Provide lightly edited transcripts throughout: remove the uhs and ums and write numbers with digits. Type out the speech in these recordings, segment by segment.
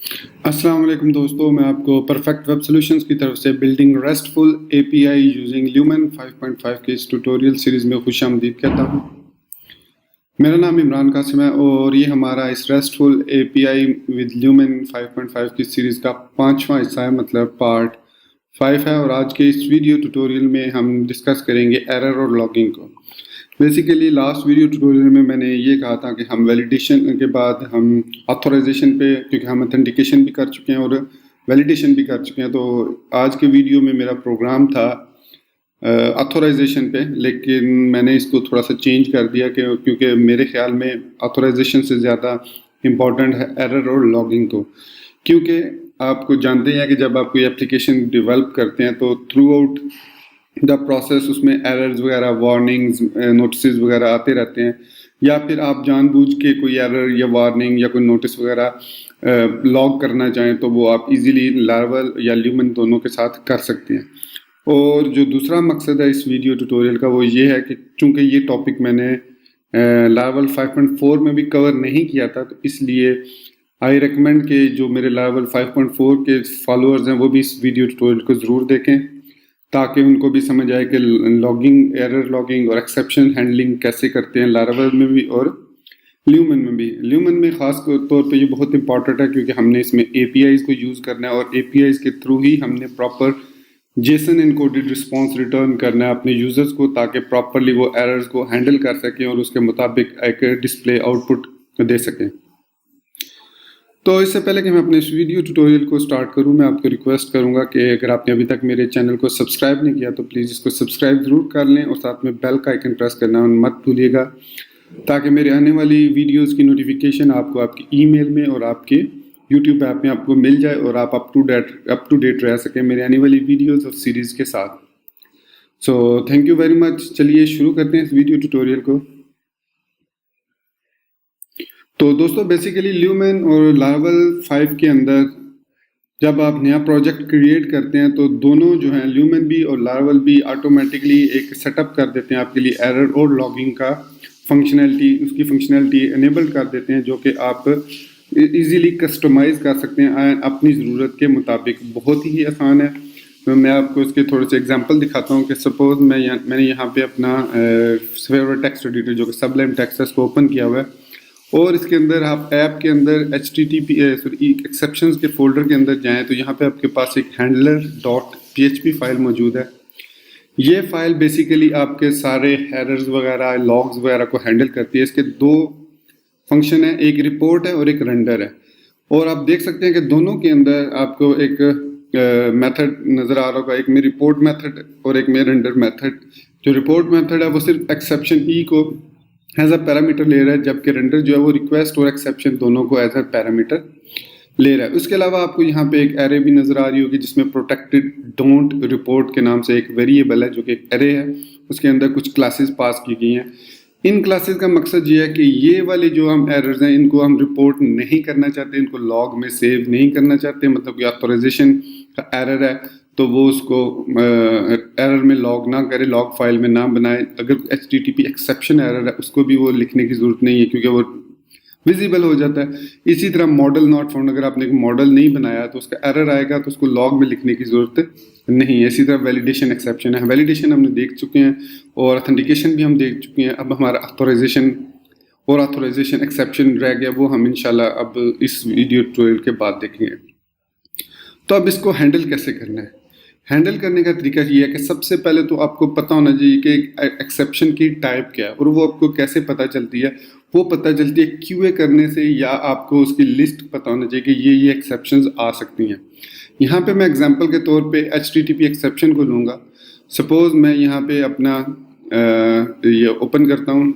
अस्सलाम वालेकुम दोस्तों, मैं आपको परफेक्ट वेब सॉल्यूशंस की तरफ से building restful API using lumen 5.5 के इस ट्यूटोरियल सीरीज़ में खुशामदीद कहता हूँ। मेरा नाम इमरान कासिम है और ये हमारा इस रेस्टफुल एपीआई विद ल्यूमन 5.5 की सीरीज़ का 5वां हिस्सा है, मतलब पार्ट 5 है। और आज के इस वीडियो ट्यूटोरियल में हम डिस्कस करेंगे एरर और लॉगिंग को। बेसिकली लास्ट वीडियो ट्यूटोरियल में मैंने ये कहा था कि हम वैलिडेशन के बाद हम ऑथोराइजेशन पे, क्योंकि हम ऑथेंटिकेशन भी कर चुके हैं और वैलिडेशन भी कर चुके हैं, तो आज के वीडियो में मेरा प्रोग्राम था ऑथोराइजेशन पे, लेकिन मैंने इसको थोड़ा सा चेंज कर दिया क्योंकि मेरे ख्याल में ऑथोराइजेशन से ज़्यादा इम्पॉर्टेंट है एरर और लॉगिंग को। क्योंकि आपको जानते हैं कि जब आप कोई एप्लीकेशन डेवलप करते हैं तो थ्रू आउट द प्रोसेस उसमें एरर्स वगैरह, वार्निंग्स, नोटिस वगैरह आते रहते हैं, या फिर आप जानबूझ के कोई एरर या वार्निंग या कोई नोटिस वगैरह लॉग करना चाहें तो वो आप इजीली लारावेल या ल्यूमन दोनों के साथ कर सकते हैं। और जो दूसरा मकसद है इस वीडियो ट्यूटोरियल का वो ये है कि चूंकि ये टॉपिक मैंने लारावेल 5.4 में भी कवर नहीं किया था, तो इसलिए आई रिकमेंड कि जो मेरे लारावेल 5.4 के फॉलोअर्स हैं वो भी इस वीडियो ट्यूटोरियल को ज़रूर देखें, ताकि उनको भी समझ आए कि लॉगिंग, एरर लॉगिंग और एक्सेप्शन हैंडलिंग कैसे करते हैं लारावेल में भी और ल्यूमन में भी। ल्यूमन में खास तौर पे ये बहुत इंपॉर्टेंट है क्योंकि हमने इसमें एपीआईज को यूज़ करना है और एपीआईज के थ्रू ही हमने proper Jason encoded response return करना है अपने यूजर्स को, ताकि प्रॉपरली वो एरर्स को हैंडल कर सकें और उसके मुताबिक एक डिस्प्ले आउटपुट दे सकें। तो इससे पहले कि मैं अपने इस वीडियो ट्यूटोरियल को स्टार्ट करूं, मैं आपको रिक्वेस्ट करूंगा कि अगर आपने अभी तक मेरे चैनल को सब्सक्राइब नहीं किया तो प्लीज़ इसको सब्सक्राइब ज़रूर कर लें और साथ में बेल का आइकन प्रेस करना मत भूलिएगा, ताकि मेरे आने वाली वीडियोस की नोटिफिकेशन आपको आपकी ईमेल में और आपके यूट्यूब ऐप में आपको मिल जाए और आप अप टू डेट रह सकें मेरे आने वाली वीडियोज़ और सीरीज़ के साथ। सो थैंक यू वेरी मच। चलिए शुरू करते हैं इस वीडियो ट्यूटोरियल को। तो दोस्तों, बेसिकली ल्यूमन और लारावेल 5 के अंदर जब आप नया प्रोजेक्ट क्रिएट करते हैं तो दोनों जो हैं, ल्यूमन भी और लारावेल भी, ऑटोमेटिकली एक सेटअप कर देते हैं आपके लिए एरर और लॉगिंग का फंक्शनैलिटी, उसकी फंक्शनैलिटी इनेबल कर देते हैं, जो कि आप इजीली कस्टमाइज़ कर सकते हैं अपनी ज़रूरत के मुताबिक। बहुत ही आसान है। तो मैं आपको इसके थोड़े से एग्जांपल दिखाता हूँ कि सपोज़ मैंने यहाँ पे अपना फेवरेट टेक्स्ट एडिटर जो कि सबलाइम टेक्स्ट है उसको ओपन किया हुआ है, और इसके अंदर आप ऐप के अंदर एक्सेप्शंस के फोल्डर के अंदर जाएं तो यहाँ पे आपके पास एक handler.php फाइल मौजूद है। ये फाइल बेसिकली आपके सारे एरर्स वगैरह, लॉग्स वगैरह को हैंडल करती है। इसके दो फंक्शन है, एक रिपोर्ट है और एक रेंडर है। और आप देख सकते हैं कि दोनों के अंदर आपको एक मेथड नज़र आ रहा होगा, एक में रिपोर्ट मेथड और एक में रेंडर मेथड। जो रिपोर्ट मेथड है वो सिर्फ एक्सेप्शन ई को एज अ पैरामीटर ले रहा है, जबकि रेंडर जो है वो रिक्वेस्ट और एक्सेप्शन दोनों को एज अ पैरामीटर ले रहा है। उसके अलावा आपको यहाँ पे एक एरे भी नज़र आ रही होगी जिसमें प्रोटेक्टेड डोंट रिपोर्ट के नाम से एक वेरिएबल है जो कि एक एरे है। उसके अंदर कुछ क्लासेस पास की गई हैं। इन क्लासेस का मकसद ये है कि ये वाले जो हम एरर्स हैं इनको हम रिपोर्ट नहीं करना चाहते, इनको लॉग में सेव नहीं करना चाहते। मतलब कि ऑथोराइजेशन का एरर है तो वो उसको एरर में लॉग ना करे, लॉग फाइल में ना बनाए। अगर HTTP एक्सेप्शन एरर है उसको भी वो लिखने की ज़रूरत नहीं है क्योंकि वो विजिबल हो जाता है। इसी तरह मॉडल नॉट फाउंड, अगर आपने एक मॉडल नहीं बनाया तो उसका एरर आएगा तो उसको लॉग में लिखने की ज़रूरत नहीं है। इसी तरह वैलिडेशन एक्सेप्शन है, वैलिडेशन हमने देख चुके हैं और ऑथेंटिकेशन भी हम देख चुके हैं। अब हमारा ऑथोराइजेशन और ऑथोराइजेशन एक्सेप्शन रह गया, वो हम इंशाल्लाह अब इस वीडियो ट्यूटोरियल के बाद देखेंगे। तो अब इसको हैंडल कैसे करना है? हैंडल करने का तरीका ये है कि सबसे पहले तो आपको पता होना चाहिए कि एक्सेप्शन की टाइप क्या है, और वो आपको कैसे पता चलती है। वो पता चलती है QA करने से, या आपको उसकी लिस्ट पता होना चाहिए कि ये एक्सेप्शंस आ सकती हैं। यहाँ पे मैं एग्जांपल के तौर पे HTTP एक्सेप्शन को लूँगा। सपोज़ मैं यहाँ पे अपना ये ओपन करता हूँ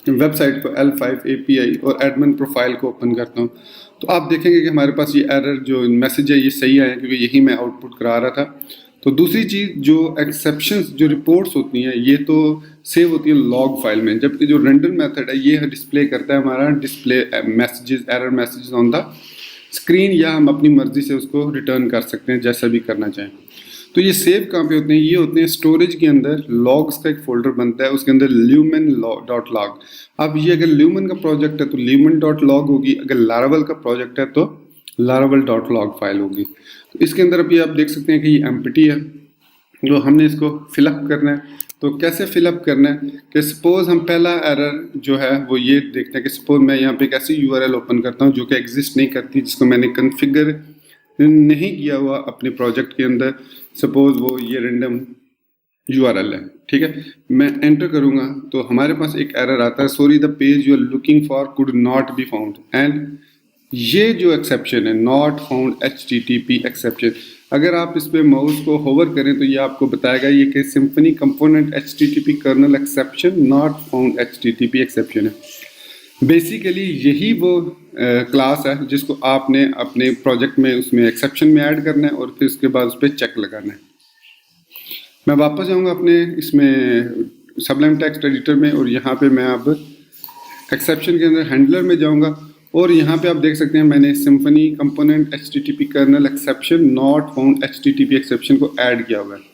वेबसाइट पर L5 API और एडमिन प्रोफाइल को ओपन करता हूँ, तो आप देखेंगे कि हमारे पास ये एरर जो मैसेज है ये सही आया क्योंकि यही मैं आउटपुट करा रहा था। तो दूसरी चीज़, जो एक्सेप्शंस, जो रिपोर्ट्स होती हैं ये तो सेव होती है लॉग फाइल में, जबकि जो रेंडर मेथड है ये डिस्प्ले करता है हमारा display messages, error messages on the screen, या हम अपनी मर्जी से उसको रिटर्न कर सकते हैं जैसा भी करना चाहें। तो ये सेव कहाँ पे होते हैं? ये होते हैं स्टोरेज के अंदर। लॉग्स का एक फोल्डर बनता है, उसके अंदर lumen.log। अब ये अगर ल्यूमन का प्रोजेक्ट है तो lumen.log होगी, अगर लारावेल का प्रोजेक्ट है तो लारावल डॉट लॉग फाइल होगी। तो इसके अंदर अभी आप देख सकते हैं कि ये एम्प्टी है, जो हमने इसको फिलअप करना है। तो कैसे फिलअप करना है कि सपोज हम पहला एरर जो है वो ये देखते हैं कि सपोज मैं यहाँ पे एक ऐसी यूआरएल ओपन करता हूँ जो कि एग्जिस्ट नहीं करती, जिसको मैंने कॉन्फ़िगर नहीं किया हुआ अपने प्रोजेक्ट के अंदर। सपोज वो ये रैंडम यूआरएल है, ठीक है। मैं एंटर करूंगा तो हमारे पास एक एरर आता है, sorry the page you are looking for could not be found. And ये जो एक्सेप्शन है नॉट फाउंड HTTP एक्सेप्शन, अगर आप इस पे माउस को होवर करें तो ये आपको बताएगा ये कि Symfony component HTTP kernel exception not found HTTP exception है। बेसिकली यही वो क्लास है जिसको आपने अपने प्रोजेक्ट में उसमें एक्सेप्शन में ऐड करना है और फिर उसके बाद उस पर चेक लगाना है। मैं वापस जाऊंगा अपने इसमें सबलाइम टेक्स्ट एडिटर में और यहाँ पे मैं अब एक्सेप्शन के अंदर हैंडलर में जाऊंगा और यहाँ पे आप देख सकते हैं मैंने Symfony component HTTP kernel exception not found HTTP exception को ऐड किया हुआ है।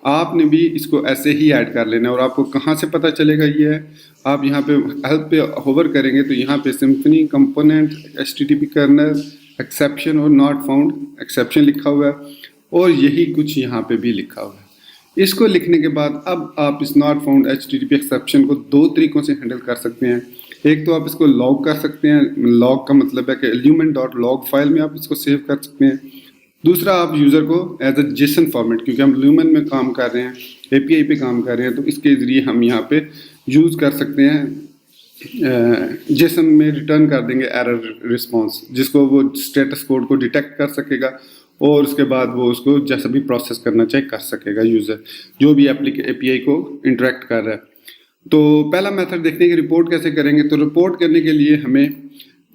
आपने भी इसको ऐसे ही ऐड कर लेना है। और आपको कहाँ से पता चलेगा ये है, आप यहाँ पे हेल्प पे होवर करेंगे तो यहाँ पे Symfony component HTTP kernel exception और नॉट फाउंड एक्सेप्शन लिखा हुआ है और यही कुछ यहाँ पे भी लिखा हुआ है। इसको लिखने के बाद अब आप इस नॉट फाउंड HTTP एक्सेप्शन को दो तरीकों से हैंडल कर सकते हैं। एक तो आप इसको लॉग कर सकते हैं, लॉग का मतलब है कि lumen.log फाइल में आप इसको सेव कर सकते हैं। दूसरा आप यूज़र को एज अ जेसन फॉर्मेट, क्योंकि हम ल्यूमन में काम कर रहे हैं, API पे काम कर रहे हैं, तो इसके ज़रिए हम यहाँ पे यूज़ कर सकते हैं। जेसन में रिटर्न कर देंगे एरर रिस्पॉन्स, जिसको वो स्टेटस कोड को डिटेक्ट कर सकेगा और उसके बाद वो उसको जैसा भी प्रोसेस करना चाहे कर सकेगा यूज़र, जो भी API को इंटरेक्ट कर रहा है। तो पहला मेथड देखते हैं कि रिपोर्ट कैसे करेंगे। तो रिपोर्ट करने के लिए हमें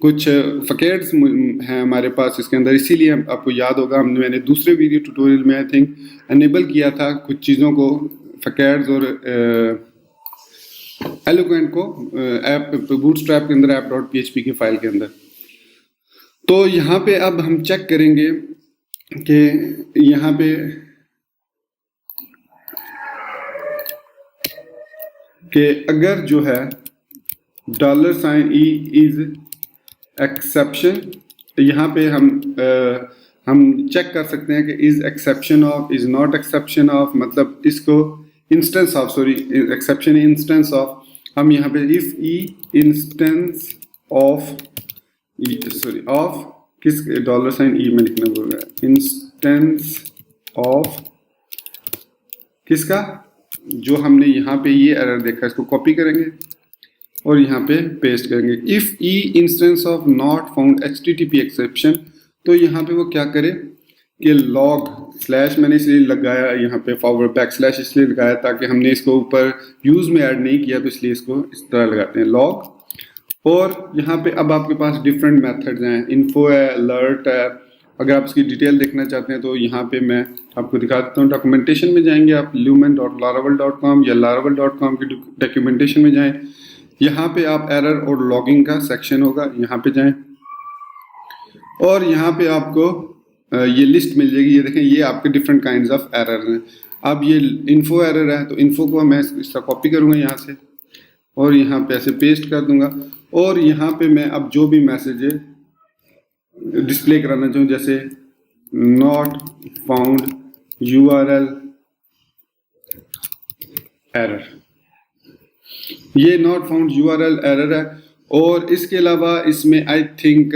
कुछ फकेट्स हैं हमारे पास इसके अंदर, इसीलिए आपको याद होगा मैंने दूसरे वीडियो ट्यूटोरियल में आई थिंक एनेबल किया था कुछ चीज़ों को, फकेट्स और एलोक्वेंट को ऐप बूटस्ट्रैप के अंदर app.php की फाइल के अंदर। तो यहाँ पे अब हम चेक करेंगे कि यहाँ पे कि अगर जो है $e इज एक्सेप्शन, यहाँ पे हम चेक कर सकते हैं कि is exception of, is not exception of, मतलब इसको instance of, sorry exception instance of, हम यहाँ पे if e instance of, sorry of किस $e में लिखना होगा, इंस्टेंस ऑफ किसका, जो हमने यहाँ पे ये एरर देखा इसको कॉपी करेंगे और यहाँ पे पेस्ट करेंगे। If e instance of not found HTTP exception, तो यहाँ पे वो क्या करे कि लॉग स्लैश मैंने इसलिए लगाया यहाँ पे फॉरवर्ड बैकस्लैश इसलिए लगाया ताकि हमने इसको ऊपर यूज में ऐड नहीं किया, तो इसलिए इसको इस तरह लगाते हैं लॉग। और यहाँ पे अब आपके पास डिफरेंट मेथड्स हैं, इन्फो है, अलर्ट है। अगर आप इसकी डिटेल देखना चाहते हैं तो यहाँ पे मैं आपको दिखा देता हूँ। डॉक्यूमेंटेशन में जाएंगे आप lumen.laravel.com या laravel.com की डॉक्यूमेंटेशन में जाएं, यहाँ पे आप एरर और लॉगिंग का सेक्शन होगा, यहाँ पे जाएं और यहाँ पे आपको ये लिस्ट मिल जाएगी। ये देखें, ये आपके डिफरेंट काइंड्स ऑफ एरर हैं। अब ये इन्फो एरर है तो इन्फो को मैं इसका कॉपी करूँगा यहाँ से और यहाँ पे ऐसे पेस्ट कर दूंगा और यहाँ पे मैं अब जो भी मैसेज डिस्प्ले कराना चाहूँ, जैसे नॉट फाउंड URL एरर, ये नॉट फाउंड URL एरर है। और इसके अलावा इसमें आई थिंक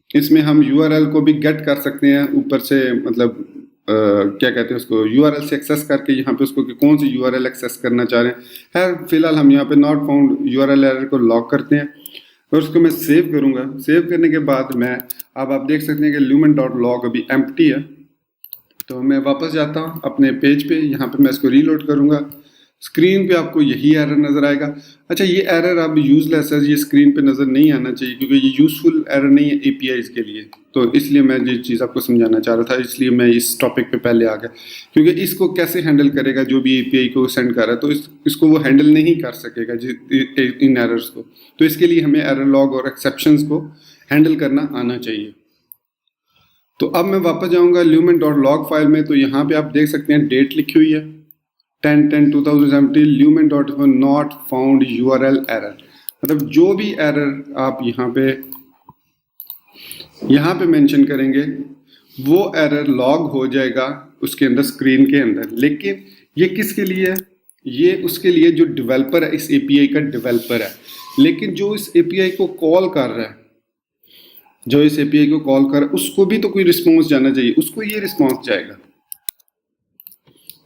इसमें हम URL को भी गेट कर सकते हैं ऊपर से, मतलब क्या कहते हैं उसको, URL से एक्सेस करके यहाँ पे उसको कि कौन सी URL एक्सेस करना चाह रहे हैं। फिलहाल हम यहाँ पे नॉट फाउंड URL एरर को लॉक करते हैं और उसको मैं सेव करूँगा। सेव करने के बाद मैं अब आप देख सकते हैं कि lumen.log अभी एम्प्टी है। तो मैं वापस जाता हूँ अपने पेज पे, यहाँ पे मैं इसको रीलोड करूँगा। स्क्रीन पे आपको यही एरर नज़र आएगा। अच्छा, ये एरर अब यूजलेस है, ये स्क्रीन पे नज़र नहीं आना चाहिए क्योंकि ये यूजफुल एरर नहीं है APIs के लिए। तो इसलिए मैं ये चीज़ आपको समझाना चाह रहा था, इसलिए मैं इस टॉपिक पे पहले आ गया, क्योंकि इसको कैसे हैंडल करेगा जो भी API को सेंड कर रहा है, तो इसको वो हैंडल नहीं कर सकेगा इन एरर्स को। तो इसके लिए हमें एरर लॉग और एक्सेप्शंस को हैंडल करना आना चाहिए। तो अब मैं वापस जाऊँगा lumen.log फाइल में, तो यहाँ पर आप देख सकते हैं डेट लिखी हुई है 10/10/2017 lumen.info not found URL error, मतलब जो भी एरर आप यहाँ पे यहाँ पे मेंशन करेंगे, वो एरर लॉग हो जाएगा उसके अंदर, स्क्रीन के अंदर। लेकिन ये किसके लिए है? ये उसके लिए जो डेवलपर है, इस एपीआई का डेवलपर है। लेकिन जो इस एपीआई को कॉल कर रहा है, जो इस एपीआई को कॉल कर रहा है, उसको भी तो कोई रिस्पॉन्स जाना चाहिए, उसको ये रिस्पॉन्स जाएगा,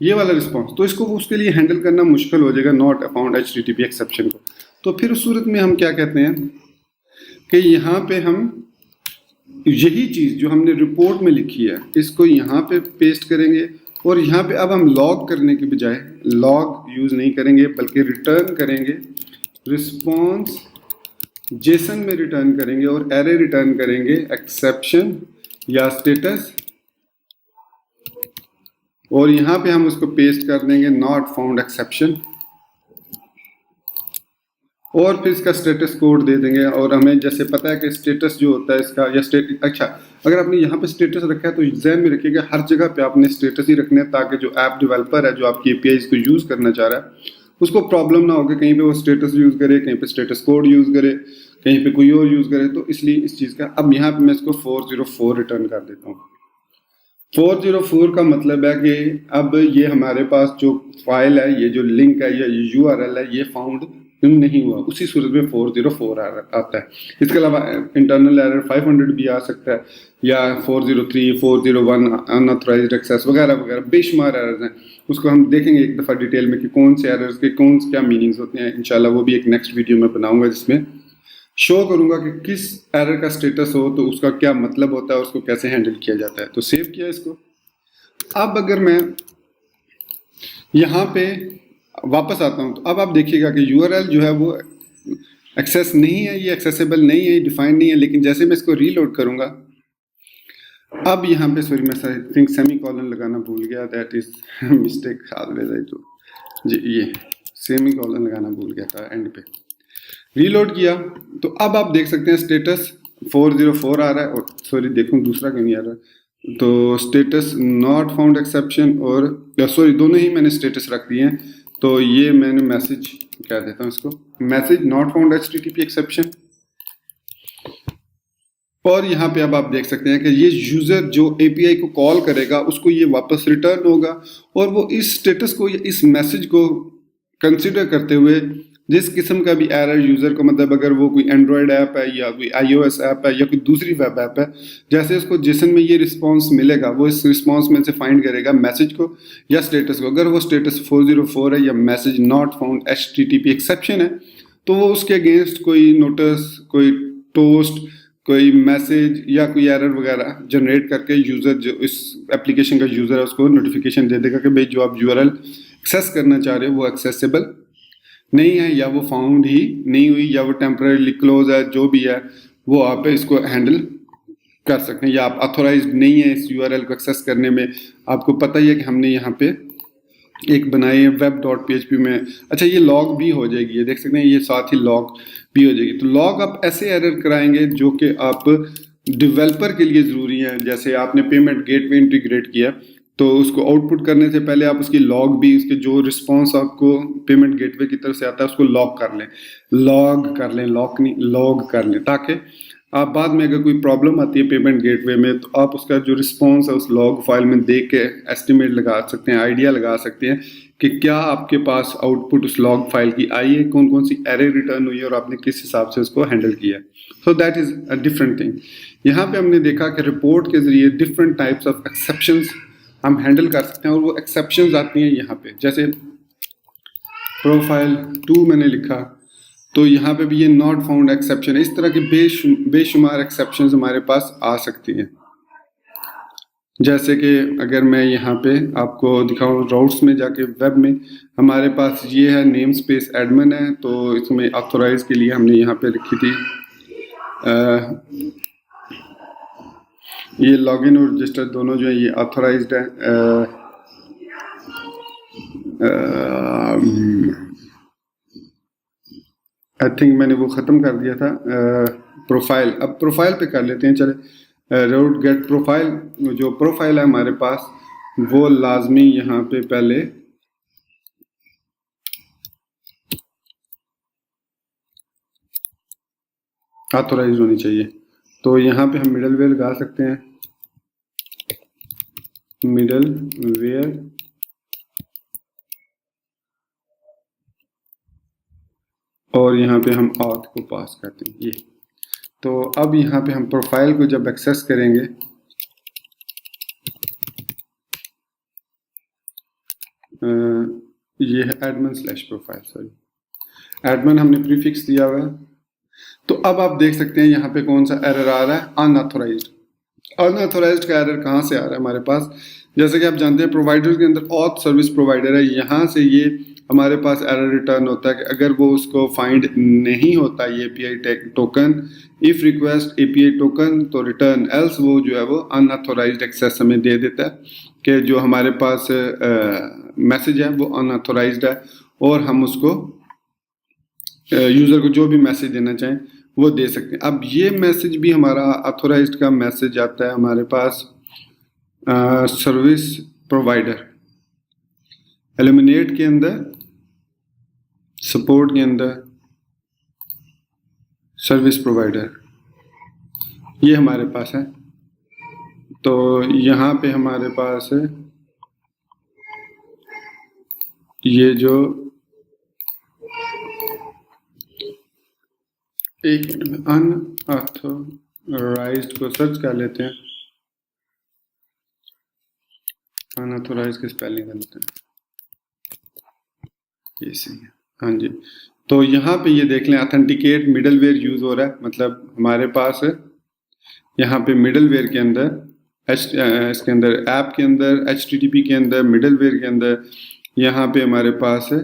ये वाला रिस्पॉन्स। तो इसको उसके लिए हैंडल करना मुश्किल हो जाएगा, नॉट फाउंड एचटीटीपी एक्सेप्शन को। तो फिर उस सूरत में हम क्या कहते हैं कि यहाँ पे हम यही चीज़ जो हमने रिपोर्ट में लिखी है, इसको यहाँ पे पेस्ट करेंगे। और यहाँ पे अब हम लॉग करने के बजाय लॉग यूज़ नहीं करेंगे, बल्कि रिटर्न करेंगे, रिस्पॉन्स जेसन में रिटर्न करेंगे और एरे रिटर्न करेंगे एक्सेप्शन या स्टेटस। और यहाँ पे हम उसको पेस्ट कर देंगे नॉट फाउंड एक्सेप्शन, और फिर इसका स्टेटस कोड दे देंगे। और हमें जैसे पता है कि स्टेटस जो होता है इसका, या अच्छा, अगर आपने यहाँ पे स्टेटस रखा है तो ध्यान में रखिएगा हर जगह पे आपने स्टेटस ही रखने हैं, ताकि जो ऐप डेवलपर है जो आपकी एपीआई को यूज़ करना चाह रहा है उसको प्रॉब्लम ना हो कि कहीं पे वो स्टेटस यूज़ करे, कहीं पे स्टेटस कोड यूज़ करे, कहीं पे कोई और यूज़ करे। तो इसलिए इस चीज़ का अब यहाँ पे मैं इसको 404 रिटर्न कर देता हूँ। 404 का मतलब है कि अब ये हमारे पास जो फाइल है, ये जो लिंक है या यूआरएल है, ये फाउंड नहीं हुआ। उसी सूरत में 404 आता है। इसके अलावा इंटरनल एरर 500 भी आ सकता है, या 403, 401 अनऑथराइज्ड एक्सेस वगैरह वगैरह बेशुमार एरर्स हैं। उसको हम देखेंगे एक दफ़ा डिटेल में कि कौन से एरर्स के कौन क्या मीनिंग्स होते हैं। इंशाल्लाह वो भी एक नेक्स्ट वीडियो में बनाऊंगा, जिसमें शो करूंगा कि किस एरर का स्टेटस हो तो उसका क्या मतलब होता है, उसको कैसे हैंडल किया जाता है। तो सेव किया इसको। अब अगर मैं यहाँ पे वापस आता हूँ तो अब आप देखिएगा कि यूआरएल जो है वो एक्सेस नहीं है, ये एक्सेसिबल नहीं है, डिफाइंड नहीं है। लेकिन जैसे मैं इसको रीलोड करूँगा, अब यहाँ पे सॉरी मैं आई थिंक सेमी कॉलन लगाना भूल गया, that is mistake always I do जी, ये सेमी कॉलन लगाना भूल गया था एंड पे। रीलोड किया तो अब आप देख सकते हैं स्टेटस 404 आ रहा है, और सॉरी देखूं दूसरा क्यों नहीं आ रहा, तो स्टेटस नॉट फाउंड एक्सेप्शन, और सॉरी दोनों ही मैंने स्टेटस रख दिए हैं। तो ये मैंने मैसेज क्या देता हूँ इसको, message not found HTTP exception. और यहाँ पे अब आप देख सकते हैं कि ये यूजर जो एपीआई को कॉल करेगा उसको ये वापस रिटर्न होगा, और वो इस स्टेटस को या इस मैसेज को कंसिडर करते हुए जिस किस्म का भी एरर यूजर को, मतलब अगर वो कोई एंड्रॉयड ऐप है या कोई आईओएस ऐप है या कोई दूसरी वेब ऐप है, जैसे उसको जिसन में ये रिस्पांस मिलेगा वो इस रिस्पांस में से फाइंड करेगा मैसेज को या स्टेटस को। अगर वो स्टेटस 404 है या message not found HTTP exception है, तो वो उसके अगेंस्ट कोई नोटिस, कोई टोस्ट, कोई मैसेज या कोई एरर वगैरह जनरेट करके यूज़र जो इस एप्लीकेशन का यूज़र है उसको नोटिफिकेशन दे देगा कि भाई जो आप यूआरएल एक्सेस करना चाह रहे हो वो एक्सेसिबल नहीं है, या वो फाउंड ही नहीं हुई, या वो टेम्परेरी क्लोज है, जो भी है वो आप इसको हैंडल कर सकते हैं, या आप ऑथोराइज्ड नहीं है इस यूआरएल को एक्सेस करने में। आपको पता ही है कि हमने यहाँ पे एक बनाई है web.php में। अच्छा, ये लॉग भी हो जाएगी, ये देख सकते हैं, ये साथ ही लॉग भी हो जाएगी। तो लॉग आप ऐसे एरर कराएंगे जो कि आप डेवलपर के लिए ज़रूरी है। जैसे आपने पेमेंट गेटवे इंटीग्रेट किया, तो उसको आउटपुट करने से पहले आप उसकी लॉग भी, उसके जो रिस्पॉन्स आपको पेमेंट गेटवे की तरफ से आता है उसको लॉग कर लें, लॉग नहीं लॉग कर लें, ताकि आप बाद में अगर कोई प्रॉब्लम आती है पेमेंट गेटवे में तो आप उसका जो रिस्पॉन्स है उस लॉग फाइल में देख के एस्टिमेट लगा सकते हैं, आइडिया लगा सकते हैं कि क्या आपके पास आउटपुट उस लॉग फाइल की आई है, कौन कौन सी एरर रिटर्न हुई है और आपने किस हिसाब से उसको हैंडल किया। So that is a different thing. यहाँ पे हमने देखा कि रिपोर्ट के जरिए डिफरेंट टाइप्स ऑफ एक्सेप्शंस हम हैंडल कर सकते हैं, और वो एक्सेप्शंस आती हैं यहाँ पे। जैसे प्रोफाइल 2 मैंने लिखा, तो यहाँ पे भी ये नॉट फाउंड एक्सेप्शन है। इस तरह के बेशुमार एक्सेप्शंस हमारे पास आ सकती हैं। जैसे कि अगर मैं यहाँ पे आपको दिखाऊँ राउट्स में जाके, वेब में हमारे पास ये है नेम स्पेस एडमिन है, तो इसमें ऑथोराइज के लिए हमने यहाँ पे लिखी थी ये लॉगिन और रजिस्टर दोनों जो है ये ऑथोराइज्ड है। आई थिंक मैंने वो ख़त्म कर दिया था प्रोफाइल। अब प्रोफाइल पे कर लेते हैं, चले राउट गेट प्रोफाइल। जो प्रोफाइल है हमारे पास वो लाजमी यहाँ पे पहले ऑथोराइज होनी चाहिए। तो यहाँ पे हम मिडलवेयर लगा सकते हैं, मिडलवेयर और यहाँ पे हम auth को पास करते हैं ये। तो अब यहाँ पे हम प्रोफाइल को जब एक्सेस करेंगे, ये है admin/profile, सॉरी एडमिन हमने प्रीफिक्स दिया हुआ है। तो अब आप देख सकते हैं यहाँ पे कौन सा एरर आ रहा है, अनऑथोराइज्ड। अनऑथोराइज्ड का एरर कहाँ से आ रहा है हमारे पास, जैसे कि आप जानते हैं प्रोवाइडर के अंदर ऑथ सर्विस प्रोवाइडर है, यहाँ से ये हमारे पास एरर रिटर्न होता है कि अगर वो उसको फाइंड नहीं होता ये API token, if request API token तो रिटर्न, एल्स वो जो है वो अनऑथोराइज्ड एक्सेस हमें दे देता है कि जो हमारे पास मैसेज है वो अनऑथोराइज्ड है और हम उसको यूज़र को जो भी मैसेज देना चाहें वो दे सकते हैं। अब ये मैसेज भी हमारा ऑथोराइज्ड का मैसेज आता है हमारे पास सर्विस प्रोवाइडर, एलिमिनेट के अंदर, सपोर्ट के अंदर, सर्विस प्रोवाइडर ये हमारे पास है। तो यहाँ पे हमारे पास है ये जो, एक मिनट में अनऑथोराइज्ड को सर्च कर लेते हैं, अनऑथोराइज्ड की स्पेलिंग करते हैं, ये सही है, हाँ जी। तो यहाँ पे ये देख लें ऑथेंटिकेट मिडलवेयर यूज हो रहा है, मतलब हमारे पास यहाँ पे मिडलवेयर के अंदर इसके अंदर ऐप के अंदर HTTP के अंदर मिडलवेयर के अंदर यहाँ पे हमारे पास है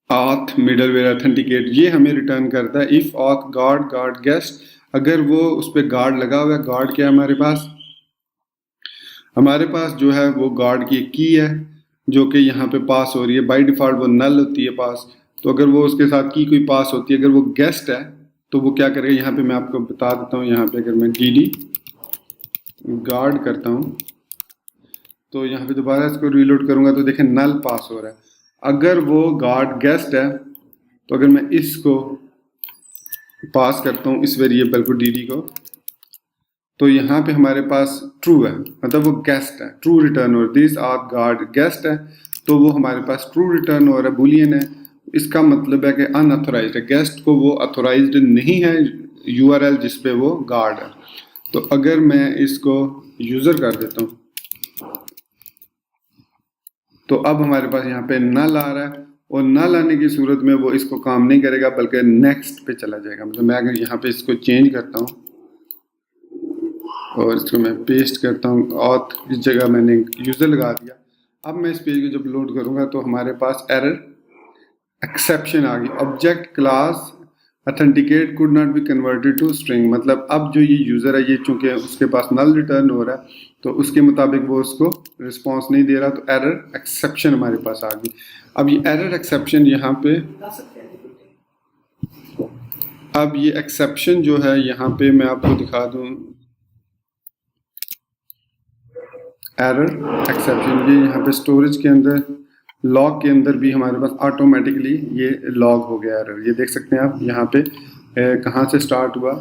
auth मिडलवेयर ऑथेंटिकेट, ये हमें रिटर्न करता है इफ auth गार्ड गेस्ट, अगर वो उस पर गार्ड लगा हुआ है। गार्ड क्या है हमारे पास जो है वो गार्ड की की है जो कि यहाँ पे पास हो रही है, बाय डिफॉल्ट वो नल होती है पास। तो अगर वो उसके साथ की कोई पास होती है, अगर वो गेस्ट है तो वो क्या करेगा, यहाँ पे मैं आपको बता देता हूँ। यहाँ पे अगर मैं dd गार्ड करता हूँ तो यहाँ पे दोबारा इसको रीलोड करूंगा तो देखें नल पास हो रहा है। अगर वो गार्ड गेस्ट है तो अगर मैं इसको पास करता हूँ इस वेरिएबल को dd को, तो यहाँ पे हमारे पास ट्रू है, मतलब वो गेस्ट है, ट्रू रिटर्न हो रहा है। दिस आर गार्ड गेस्ट है तो वो हमारे पास ट्रू रिटर्न हो रहा है, बुलियन है। इसका मतलब है कि अनऑथोराइज्ड है, गेस्ट को वो अथोराइज्ड नहीं है यूआरएल जिस पे वो गार्ड है। तो अगर मैं इसको यूजर कर देता हूँ तो अब हमारे पास यहाँ पे नल आ रहा है, और नल आने की सूरत में वो इसको काम नहीं करेगा बल्कि नेक्स्ट पे चला जाएगा। मतलब मैं अगर यहाँ पे इसको चेंज करता हूँ और इसको मैं पेस्ट करता हूँ, ऑथ इस जगह मैंने यूज़र लगा दिया। अब मैं इस पेज को जब लोड करूँगा तो हमारे पास एरर एक्सेप्शन आ गई, object class authenticate could not be converted to string. मतलब अब जो ये यूज़र है ये चूंकि उसके पास नल रिटर्न हो रहा है तो उसके मुताबिक वो उसको रिस्पॉन्स नहीं दे रहा, तो एरर एक्सेप्शन हमारे पास आ गई। अब ये एरर एक्सेप्शन यहाँ पे, अब ये एक्सेप्शन जो है यहाँ पे मैं आपको दिखा दूँ, एरर एक्सेप्शन ये यहाँ पे स्टोरेज के अंदर लॉग के अंदर भी हमारे पास ऑटोमेटिकली ये लॉग हो गया एरर। ये देख सकते हैं आप यहाँ पे कहाँ से स्टार्ट हुआ,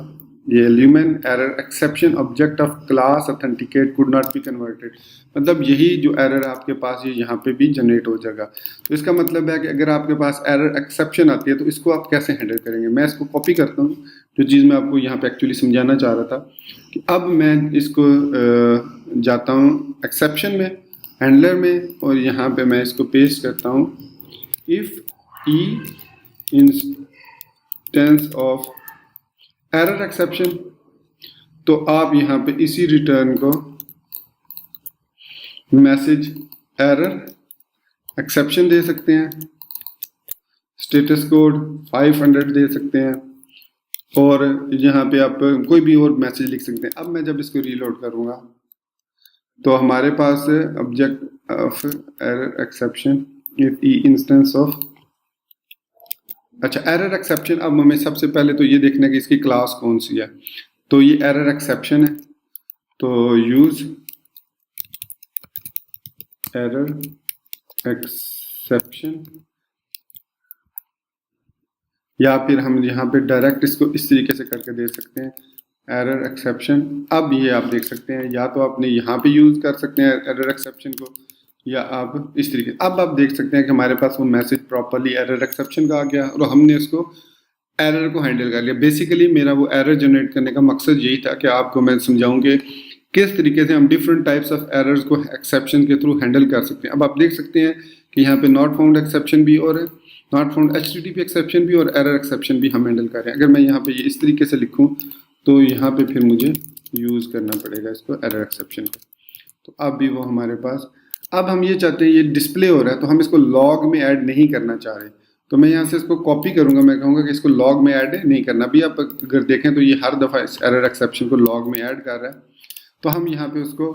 ये lumen error exception object of class authenticate could not be converted. मतलब यही जो एरर आपके पास ये यहाँ पे भी जनरेट हो जाएगा। तो इसका मतलब है कि अगर आपके पास एरर एक्सेप्शन आती है तो इसको आप कैसे हैंडल करेंगे। मैं इसको कॉपी करता हूँ, जो चीज़ मैं आपको यहाँ पे एक्चुअली समझाना चाह रहा था कि अब मैं इसको जाता हूँ एक्सेप्शन में, हैंडलर में, और यहाँ पे मैं इसको पेस्ट करता हूँ if e instance of error exception. तो आप यहाँ पे इसी रिटर्न को मैसेज एरर एक्सेप्शन दे सकते हैं, स्टेटस कोड 500 दे सकते हैं, और यहाँ पे आप कोई भी और मैसेज लिख सकते हैं। अब मैं जब इसको रीलोड करूँगा तो हमारे पास object of error exception if e instance of, अच्छा एरर एक्सेप्शन। अब हमें सबसे पहले तो ये देखना है कि इसकी क्लास कौन सी है। तो ये एरर एक्सेप्शन है तो यूज एरर एक्सेप्शन, या फिर हम यहाँ पे डायरेक्ट इसको इस तरीके से करके दे सकते हैं एरर एक्सेप्शन। अब ये आप देख सकते हैं, या तो आपने यहाँ पे यूज़ कर सकते हैं एरर एक्सेप्शन को, या आप इस तरीके। अब आप देख सकते हैं कि हमारे पास वो मैसेज प्रॉपरली एरर एक्सेप्शन का आ गया और हमने इसको एरर को हैंडल कर लिया। बेसिकली मेरा वो एरर जनरेट करने का मकसद यही था कि आपको मैं समझाऊं कि किस तरीके से हम डिफरेंट टाइप्स ऑफ एरर्स को एक्सेप्शन के थ्रू हैंडल कर सकते हैं। अब आप देख सकते हैं कि यहाँ पे नॉट फाउंड एक्सेप्शन भी और नॉट फाउंड HTTP एक्सेप्शन भी और एरर एक्सेप्शन भी हम हैंडल कर रहे हैं। अगर मैं यहाँ पे ये इस तरीके से लिखूँ तो यहाँ पे फिर मुझे यूज़ करना पड़ेगा इसको एरर एक्सेप्शन का। तो अब भी वो हमारे पास, अब हम ये चाहते हैं ये डिस्प्ले हो रहा है तो हम इसको लॉग में ऐड नहीं करना चाह रहे, तो मैं यहाँ से इसको कॉपी करूँगा। मैं कहूँगा कि इसको लॉग में ऐड नहीं करना। अभी आप अगर देखें तो ये हर दफ़ा इस एरर एक्सेप्शन को लॉग में ऐड कर रहा है। तो हम यहाँ पे उसको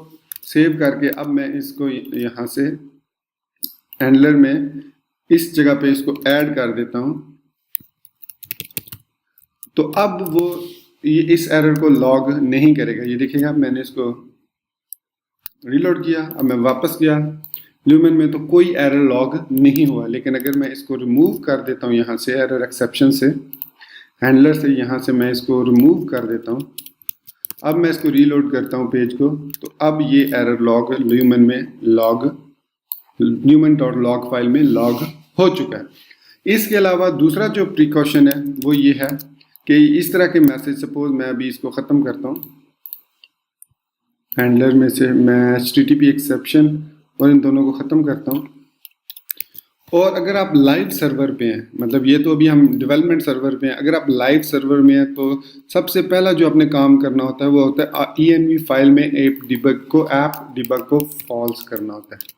सेव करके अब मैं इसको यहाँ से हैंडलर में इस जगह पे इसको ऐड कर देता हूँ। तो अब वो ये इस एरर को लॉग नहीं करेगा। ये देखिएगा मैंने इसको रीलोड किया, अब मैं वापस गया ल्यूमेन में तो कोई एरर लॉग नहीं हुआ। लेकिन अगर मैं इसको रिमूव कर देता हूँ यहाँ से एरर एक्सेप्शन से, हैंडलर से यहाँ से मैं इसको रिमूव कर देता हूँ, अब मैं इसको रीलोड करता हूँ पेज को, तो अब ये एरर लॉग ल्यूमेन में लॉग ल्यूमेन.log फाइल में लॉग हो चुका है। इसके अलावा दूसरा जो प्रिकॉशन है वो ये है कि इस तरह के मैसेज, सपोज मैं अभी इसको ख़त्म करता हूँ, हैंडलर में से मैं HTTP एक्सेप्शन और इन दोनों को ख़त्म करता हूँ। और अगर आप लाइव सर्वर पे हैं, मतलब ये तो अभी हम डेवलपमेंट सर्वर पे हैं, अगर आप लाइव सर्वर में हैं तो सबसे पहला जो आपने काम करना होता है वो होता है env फाइल में ऐप डिबग को फॉल्स करना होता है।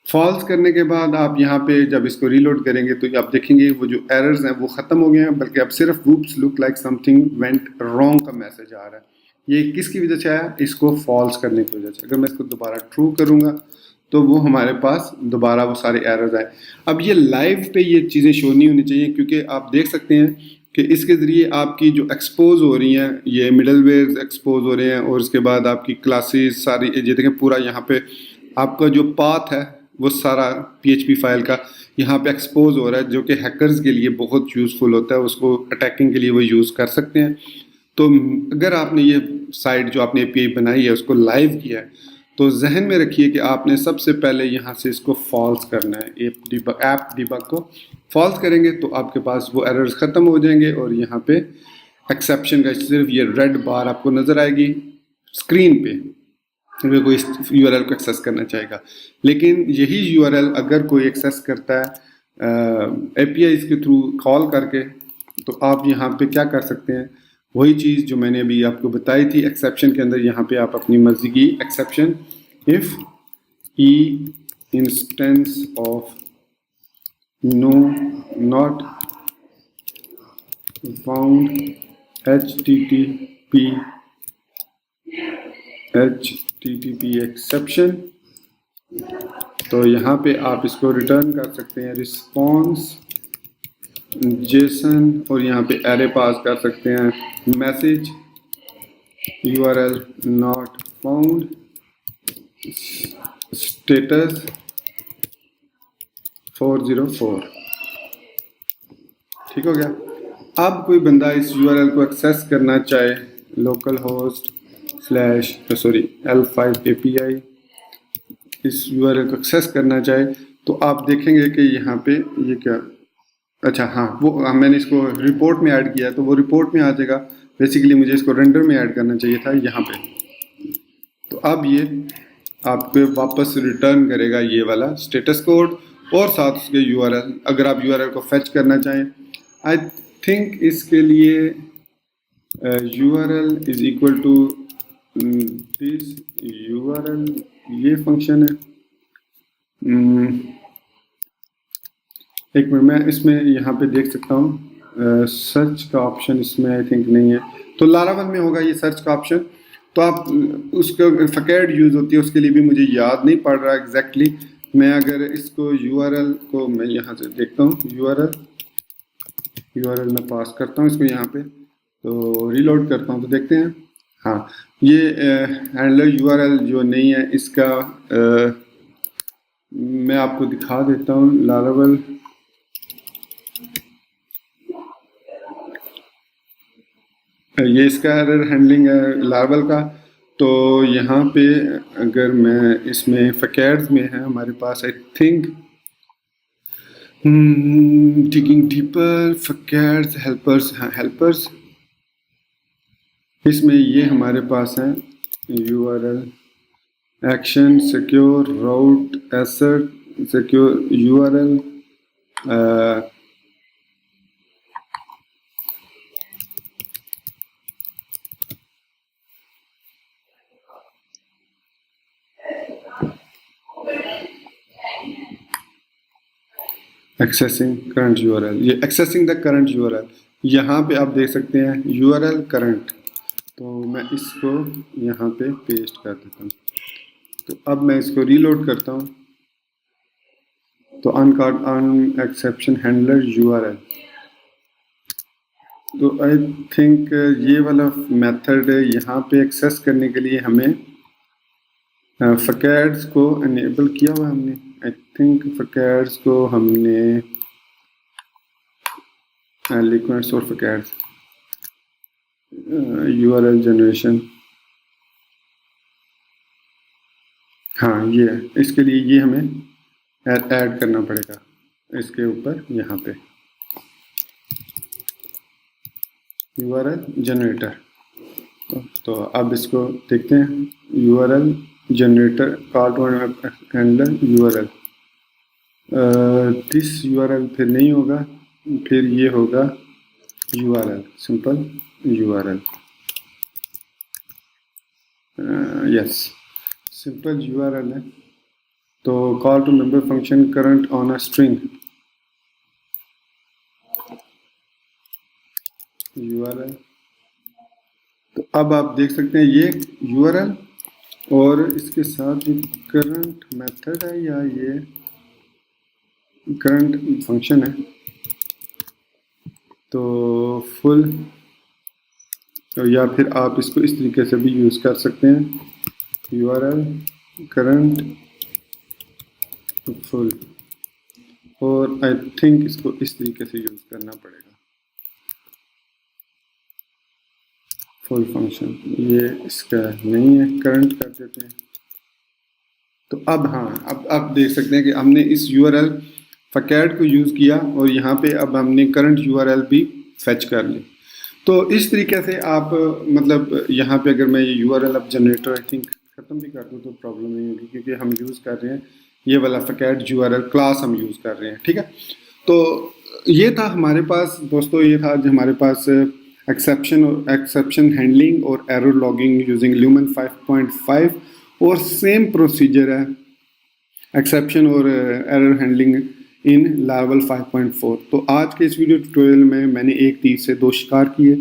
फॉल्स करने के बाद आप यहाँ पे जब इसको रीलोड करेंगे तो आप देखेंगे वो जो एरर्स हैं वो ख़त्म हो गए हैं, बल्कि अब सिर्फ whoops look like something went wrong का मैसेज आ रहा है। ये किसकी वजह से आया? इसको फॉल्स करने की वजह से। अगर मैं इसको दोबारा ट्रू करूँगा तो वो हमारे पास दोबारा वो सारे एरर्स आए। अब ये लाइव पे ये चीज़ें शो नहीं होनी चाहिए, क्योंकि आप देख सकते हैं कि इसके ज़रिए आपकी जो एक्सपोज हो रही हैं, ये मिडलवेयर एक्सपोज हो रहे हैं, और उसके बाद आपकी क्लासेस सारी, ये देखें पूरा यहाँ पे आपका जो पाथ है वो सारा PHP फाइल का यहाँ पे एक्सपोज हो रहा है, जो कि हैकर्स के लिए बहुत यूज़फुल होता है, उसको अटैकिंग के लिए वो यूज़ कर सकते हैं। तो अगर आपने ये साइट जो आपने API बनाई है उसको लाइव किया है तो जहन में रखिए कि आपने सबसे पहले यहाँ से इसको फॉल्स करना है। ऐप डिबग को फॉल्स करेंगे तो आपके पास वो एरर्स ख़त्म हो जाएंगे और यहाँ पे एक्सेप्शन का सिर्फ ये रेड बार आपको नज़र आएगी स्क्रीन पे, अगर कोई URL को एक्सेस करना चाहेगा। लेकिन यही URL अगर कोई एक्सेस करता है API के थ्रू कॉल करके, तो आप यहाँ पे क्या कर सकते हैं, वही चीज़ जो मैंने अभी आपको बताई थी एक्सेप्शन के अंदर, यहाँ पे आप अपनी मर्जी की exception if instance of no not found HTTP exception, तो यहाँ पे आप इसको रिटर्न कर सकते हैं रिस्पॉन्स जेसन, और यहाँ पे एरे पास कर सकते हैं message URL not found status 404। ठीक हो गया। अब कोई बंदा इस URL को एक्सेस करना चाहे लोकल होस्ट /L5 API, इस URL को एक्सेस करना चाहे तो आप देखेंगे कि यहाँ पे ये क्या, अच्छा हाँ, वो मैंने इसको रिपोर्ट में ऐड किया है तो वो रिपोर्ट में आ जाएगा। बेसिकली मुझे इसको रेंडर में ऐड करना चाहिए था यहाँ पे। तो अब ये आपको वापस रिटर्न करेगा ये वाला स्टेटस कोड और साथ उसके URL। अगर आप URL को फेच करना चाहें, आई थिंक इसके लिए URL is equal to this URL, ये फंक्शन है। एक मिनट, मैं इसमें यहाँ पे देख सकता हूँ सर्च का ऑप्शन इसमें आई थिंक नहीं है, तो लारावल में होगा ये सर्च का ऑप्शन। तो आप उसको फकैड यूज़ होती है, उसके लिए भी मुझे याद नहीं पड़ रहा एग्जैक्टली। मैं अगर इसको URL को मैं यहाँ से देखता हूँ, URL में पास करता हूँ इसको यहाँ पे, तो रीलोड करता हूँ तो देखते हैं हाँ, ये हैंडलर URL जो नहीं है इसका मैं आपको दिखा देता हूँ। लारावल ये इसका एरर हैंडलिंग है लार्वल का। तो यहाँ पे अगर मैं इसमें फकैड्स में है हमारे पास, I think digging deeper facades helpers, हाँ हेल्पर्स, इसमें ये हमारे पास है URL action secure route asset secure URL accessing current URL, ये एक्सेसिंग द करंट यूआरएल, यहाँ पे आप देख सकते हैं यूआरएल करंट। तो मैं इसको यहाँ पे पेस्ट कर देता हूँ। तो अब मैं इसको रीलोड करता हूँ। तो अन एक्सेप्शन हैंडलर यूआरएल, तो आई थिंक ये वाला मेथड यहाँ पे एक्सेस करने के लिए हमें फकैड्स को इनेबल किया हुआ हमने। आई थिंक फकैड्स को हमने लिक्विड और फकैड्स यूआरएल जनरेशन, हाँ ये है। इसके लिए ये हमें ऐड करना पड़ेगा इसके ऊपर यहाँ पे यूआरएल जनरेटर। तो अब इसको देखते हैं URL generator call to handler URL, this URL फिर नहीं होगा, फिर ये होगा URL simple URL, yes simple URL है। तो call to member function current on a string URL. तो अब आप देख सकते हैं ये यूआरएल और इसके साथ ये करंट मेथड है या ये करंट फंक्शन है। तो फुल, या फिर आप इसको इस तरीके से भी यूज़ कर सकते हैं यूआरएल करंट फुल, और आई थिंक इसको इस तरीके से यूज़ करना पड़ेगा फुल फंक्शन, ये इसका नहीं है, करंट कर देते हैं। तो अब हाँ, अब आप देख सकते हैं कि हमने इस यूआरएल फकैड को यूज़ किया और यहाँ पे अब हमने करंट यूआरएल भी फेच कर ली। तो इस तरीके से आप मतलब यहाँ पे अगर मैं ये यूआरएल अब जनरेटर आई थिंक ख़त्म भी कर दूँ तो प्रॉब्लम नहीं होगी, क्योंकि हम यूज़ कर रहे हैं ये वाला फकैड यूआरएल क्लास हम यूज़ कर रहे हैं, ठीक है। तो ये था हमारे पास दोस्तों, ये था जो हमारे पास एक्सेप्शन हैंडलिंग और एरर लॉगिंग यूजिंग ल्यूमेन 5.5, और सेम प्रोसीजर है एक्सेप्शन और एरर हैंडलिंग इन लार्वल 5.4। तो आज के इस वीडियो ट्यूटोरियल में मैंने एक तीर से दो शिकार किए,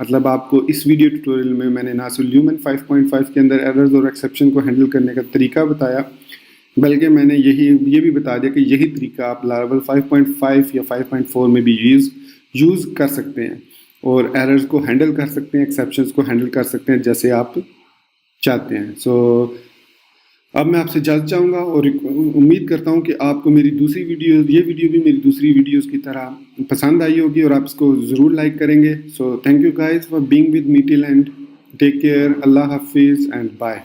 मतलब आपको इस वीडियो ट्यूटोरियल में मैंने ना सिर्फ ल्यूमेन 5.5 के अंदर एरर्स और एक्सेप्शन को हैंडल करने का तरीका बताया, बल्कि मैंने ये भी बता दिया कि यही तरीका आप लार्वल 5.5 या 5.4 में भी यूज़ कर सकते हैं और एरर्स को हैंडल कर सकते हैं, एक्सेप्शंस को हैंडल कर सकते हैं जैसे आप चाहते हैं। सो अब मैं आपसे इजाज़त चाहूँगा और उम्मीद करता हूँ कि आपको मेरी दूसरी वीडियो, ये वीडियो भी मेरी दूसरी वीडियोस की तरह पसंद आई होगी और आप इसको ज़रूर लाइक करेंगे। So thank you guys for being with me till end, take care, अल्लाह हाफिज़ एंड बाय।